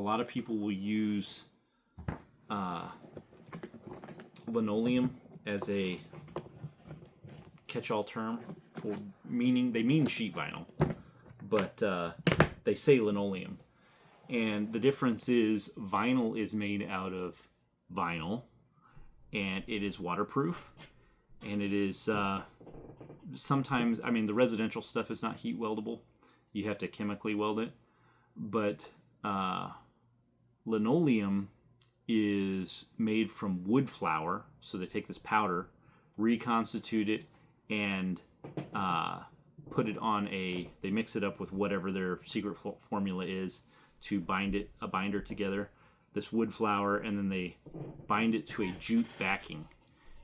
lot of people will use linoleum as a catch-all term for meaning. They mean sheet vinyl, but they say linoleum. And the difference is vinyl is made out of vinyl, and it is waterproof, and it is sometimes, I mean, the residential stuff is not heat weldable. You have to chemically weld it. But linoleum is made from wood flour. So they take this powder, reconstitute it, and put it on they mix it up with whatever their secret formula is to bind a binder together, this wood flour, and then they bind it to a jute backing.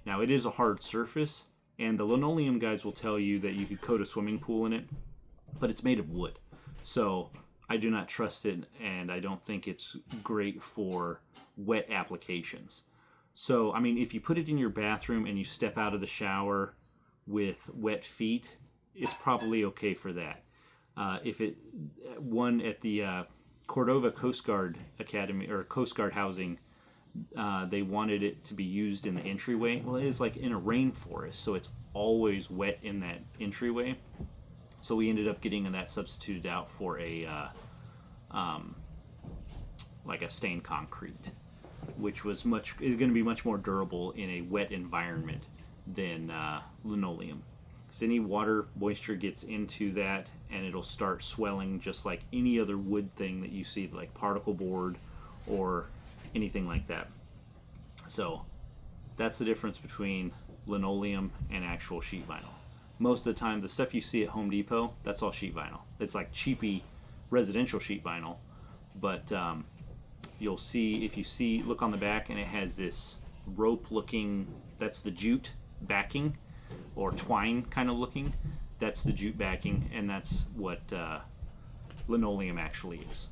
Now it is a hard surface, and the linoleum guys will tell you that you could coat a swimming pool in it, but it's made of wood. So I do not trust it, and I don't think it's great for wet applications. So, I mean, if you put it in your bathroom and you step out of the shower with wet feet, it's probably okay for that. If it one at the Cordova Coast Guard Academy or Coast Guard housing, they wanted it to be used in the entryway. Well, it is like in a rainforest, so it's always wet in that entryway. So we ended up getting that substituted out for a like a stained concrete, which is going to be much more durable in a wet environment than linoleum. Because any water moisture gets into that, and it'll start swelling just like any other wood thing that you see, like particle board or anything like that. So that's the difference between linoleum and actual sheet vinyl. Most of the time, the stuff you see at Home Depot, that's all sheet vinyl. It's like cheapy residential sheet vinyl, but you'll see, if you see, look on the back, and it has this rope looking, that's the jute backing, or twine kind of looking. That's the jute backing, and that's what linoleum actually is.